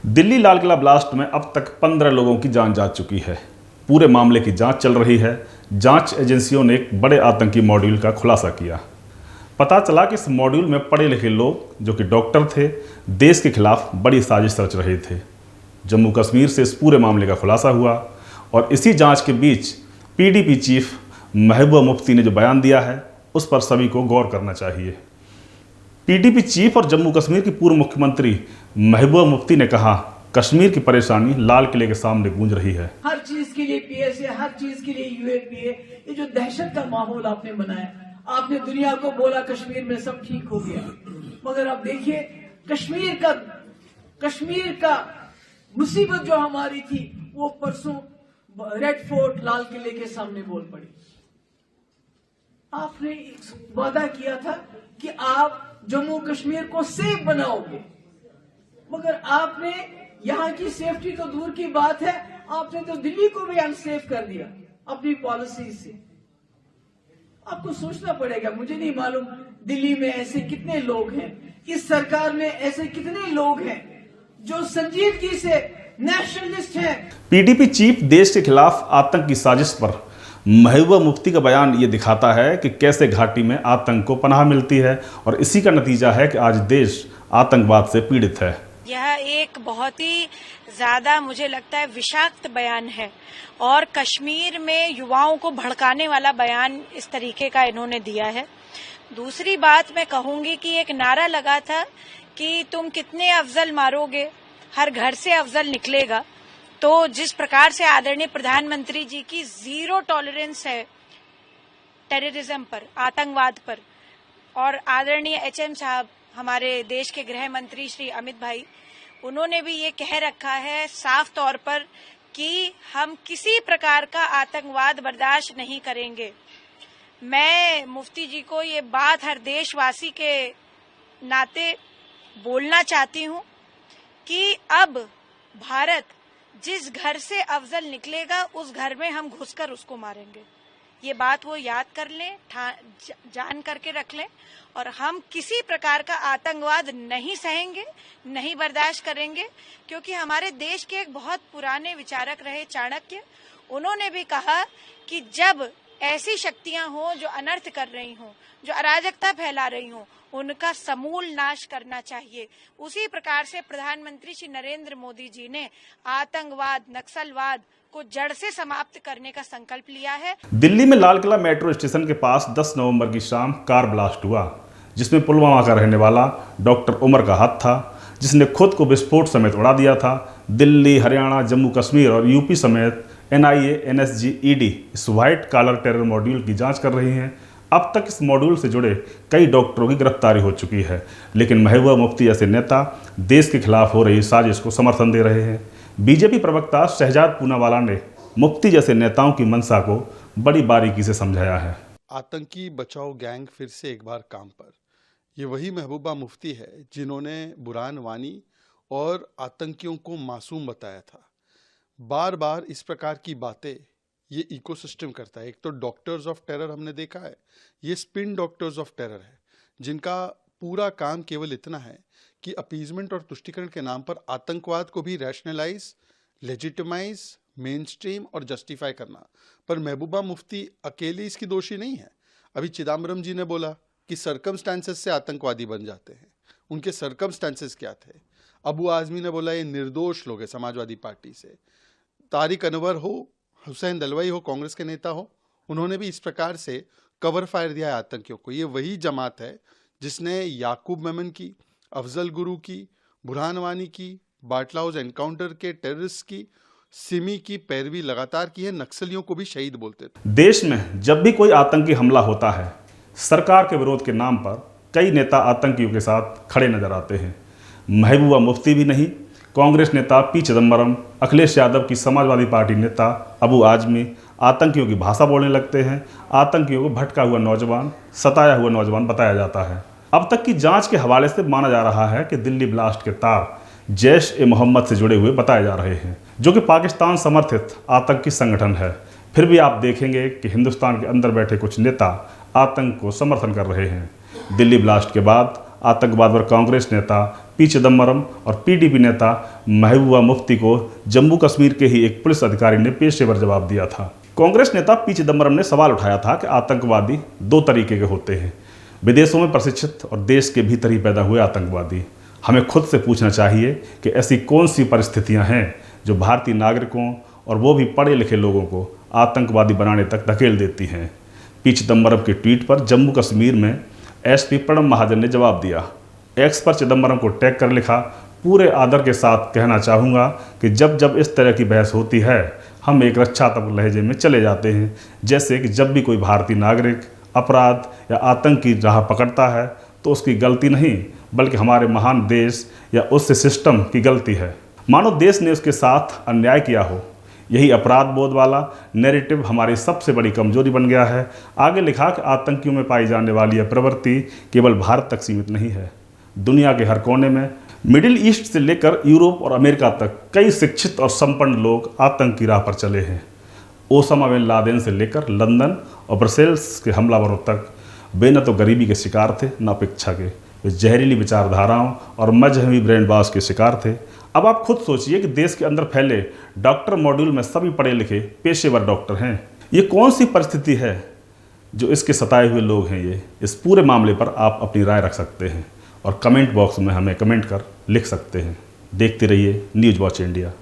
Delhi Lal Qila blast में अब तक 15 लोगों की जान जा चुकी है। पूरे मामले की जांच चल रही है। जांच एजेंसियों ने एक बड़े आतंकी मॉड्यूल का खुलासा किया। पता चला कि इस मॉड्यूल में पढ़े लिखे लोग जो कि डॉक्टर थे, देश के खिलाफ बड़ी साजिश रच रहे थे। जम्मू कश्मीर से इस पूरे मामले का खुलासा हुआ और इसी जांच के बीच पीडीपी चीफ महबूबा मुफ्ती ने जो बयान दिया है उस पर सभी को गौर करना चाहिए। पीडीपी चीफ और जम्मू कश्मीर की पूर्व मुख्यमंत्री महबूबा मुफ्ती ने कहा, कश्मीर की परेशानी लाल किले के सामने गूंज रही है। हर चीज के लिए पीएसए, हर चीज के लिए यूएपीए, ये जो दहशत का माहौल आपने बनाया, आपने दुनिया को बोला कश्मीर में सब ठीक हो गया, मगर अब देखिए कश्मीर का मुसीबत जो हमारी थी वो परसों रेड फोर्ट लाल किले के सामने बोल पड़ी। आपने वादा किया था कि आप जम्मू कश्मीर को सेफ बनाओगे, मगर आपने यहाँ की सेफ्टी तो दूर की बात है, आपने तो दिल्ली को भी अनसेफ कर दिया अपनी पॉलिसी से। आपको सोचना पड़ेगा। मुझे नहीं मालूम दिल्ली में ऐसे कितने लोग हैं, इस सरकार में ऐसे कितने लोग हैं जो संजीदगी से नेशनलिस्ट हैं। पीडीपी चीफ देश के खिलाफ आतंक की साजिश पर महबूबा मुफ्ती का बयान ये दिखाता है कि कैसे घाटी में आतंक को पनाह मिलती है और इसी का नतीजा है कि आज देश आतंकवाद से पीड़ित है। यह एक बहुत ही ज्यादा मुझे लगता है विषाक्त बयान है और कश्मीर में युवाओं को भड़काने वाला बयान इस तरीके का इन्होंने दिया है। दूसरी बात मैं कहूंगी कि एक नारा लगा था कि तुम कितने अफजल मारोगे, हर घर से अफजल निकलेगा। तो जिस प्रकार से आदरणीय प्रधानमंत्री जी की जीरो टॉलरेंस है टेररिज्म पर, आतंकवाद पर, और आदरणीय एचएम साहब हमारे देश के गृह मंत्री श्री अमित भाई, उन्होंने भी ये कह रखा है साफ तौर पर कि हम किसी प्रकार का आतंकवाद बर्दाश्त नहीं करेंगे। मैं मुफ्ती जी को ये बात हर देशवासी के नाते बोलना चाहती हूँ कि अब भारत जिस घर से अफजल निकलेगा उस घर में हम घुसकर उसको मारेंगे। ये बात वो याद कर लें, जान करके रख लें, और हम किसी प्रकार का आतंकवाद नहीं सहेंगे, नहीं बर्दाश्त करेंगे। क्योंकि हमारे देश के एक बहुत पुराने विचारक रहे चाणक्य, उन्होंने भी कहा कि जब ऐसी शक्तियां हों जो अनर्थ कर रही हों, जो अराजकता फैला रही हों, उनका समूल नाश करना चाहिए। उसी प्रकार से प्रधानमंत्री श्री नरेंद्र मोदी जी ने आतंकवाद, नक्सलवाद को जड़ से समाप्त करने का संकल्प लिया है। दिल्ली में लाल किला मेट्रो स्टेशन के पास 10 नवंबर की शाम कार ब्लास्ट हुआ, जिसमें पुलवामा का रहने वाला डॉक्टर उमर का हाथ था, जिसने खुद को विस्फोट समेत उड़ा दिया था। दिल्ली, हरियाणा, जम्मू कश्मीर और यूपी समेत एनआईए, एनएसजी, ईडी इस व्हाइट कॉलर टेरर मॉड्यूल की जांच कर रही हैं। अब तक इस मॉड्यूल से जुड़े कई डॉक्टरों की गिरफ्तारी हो चुकी है, लेकिन महबूबा मुफ्ती जैसे नेता देश के खिलाफ हो रही साजिश को समर्थन दे रहे हैं। बीजेपी प्रवक्ता शहजाद पूनावाला ने मुफ्ती जैसे नेताओं की मंशा को बड़ी बारीकी से समझाया है। आतंकी बचाओ गैंग फिर से एक बार काम पर। ये वही महबूबा मुफ्ती है जिन्होंने बुरहान वानी और आतंकियों को मासूम बताया था। बार बार इस प्रकार की बातें ये इकोसिस्टम करता है। एक तो डॉक्टर्स ऑफ टेरर हमने देखा है, ये स्पिन डॉक्टर्स ऑफ टेरर है, जिनका पूरा काम केवल इतना है कि अपीजमेंट और तुष्टीकरण के नाम पर आतंकवाद को भी रैशनलाइज, लेजिटिमाइज, मेन स्ट्रीम और जस्टिफाई करना। पर महबूबा मुफ्ती अकेली इसकी दोषी नहीं है। अभी चिदम्बरम जी ने बोला कि सर्कमस्टांसेस से आतंकवादी बन जाते हैं। उनके सर्कमस्टांसेस क्या थे? अबू आजमी ने बोला ये निर्दोष लोग हैं समाजवादी पार्टी से। तारिक अनवर हो, हुसैन दलवाई हो, कांग्रेस के नेता हो, उन्होंने भी इस प्रकार से कवर फायर दिया है आतंकियों को। ये वही जमात है जिसने याकूब मेमन की, अफजल गुरु की, बुरहान वानी की, बाटला हाउस एनकाउंटर के टेररिस्ट की, सिमी की पैरवी लगातार की है। नक्सलियों को भी शहीद बोलते थे। देश में जब भी कोई आतंकी हमला होता है, सरकार के विरोध के नाम पर कई नेता आतंकियों के साथ खड़े नजर आते हैं। महबूबा मुफ्ती भी नहीं, कांग्रेस नेता पी चिदम्बरम, अखिलेश यादव की समाजवादी पार्टी नेता अबू आजमी आतंकियों की भाषा बोलने लगते हैं। आतंकियों को भटका हुआ नौजवान, सताया हुआ नौजवान बताया जाता है। अब तक की जांच के हवाले से माना जा रहा है कि दिल्ली ब्लास्ट के तार जैश-ए-मोहम्मद से जुड़े हुए बताए जा रहे हैं, जो कि पाकिस्तान समर्थित आतंकी संगठन है। फिर भी आप देखेंगे कि हिंदुस्तान के अंदर बैठे कुछ नेता आतंक को समर्थन कर रहे हैं। दिल्ली ब्लास्ट के बाद आतंकवाद पर कांग्रेस नेता पी चिदम्बरम और पीडीपी नेता महबूबा मुफ्ती को जम्मू कश्मीर के ही एक पुलिस अधिकारी ने पेशेवर जवाब दिया था। कांग्रेस नेता पी चिदम्बरम ने सवाल उठाया था कि आतंकवादी दो तरीके के होते हैं, विदेशों में प्रशिक्षित और देश के भीतर ही पैदा हुए आतंकवादी। हमें खुद से पूछना चाहिए कि ऐसी कौन सी परिस्थितियां हैं जो भारतीय नागरिकों और वो भी पढ़े लिखे लोगों को आतंकवादी बनाने तक धकेल देती हैं। पी चिदम्बरम के ट्वीट पर जम्मू कश्मीर में एसपी प्रणब महाजन ने जवाब दिया। एक्स पर चिदम्बरम को टैग कर लिखा, पूरे आदर के साथ कहना चाहूँगा कि जब जब इस तरह की बहस होती है हम एक रक्षात्मक लहजे में चले जाते हैं, जैसे कि जब भी कोई भारतीय नागरिक अपराध या आतंक की राह पकड़ता है तो उसकी गलती नहीं बल्कि हमारे महान देश या उस सिस्टम की गलती है। मानो देश ने उसके साथ अन्याय किया हो। यही अपराध बोध वाला नैरेटिव हमारी सबसे बड़ी कमजोरी बन गया है। आगे लिखा कि आतंकियों में पाई जाने वाली यह प्रवृत्ति केवल भारत तक सीमित नहीं है। दुनिया के हर कोने में, मिडिल ईस्ट से लेकर यूरोप और अमेरिका तक कई शिक्षित और संपन्न लोग आतंक की राह पर चले हैं। ओसामा बिन लादेन से लेकर लंदन और ब्रसेल्स के हमलावरों तक वे न तो गरीबी के शिकार थे न अपेक्षा के, वे जहरीली विचारधाराओं और मजहबी ब्रेन वॉश के शिकार थे। अब आप खुद सोचिए कि देश के अंदर फैले डॉक्टर मॉड्यूल में सभी पढ़े लिखे पेशेवर डॉक्टर हैं। ये कौन सी परिस्थिति है जो इसके सताए हुए लोग हैं? ये इस पूरे मामले पर आप अपनी राय रख सकते हैं और कमेंट बॉक्स में हमें कमेंट कर लिख सकते हैं। देखते रहिए न्यूज़ वॉच इंडिया।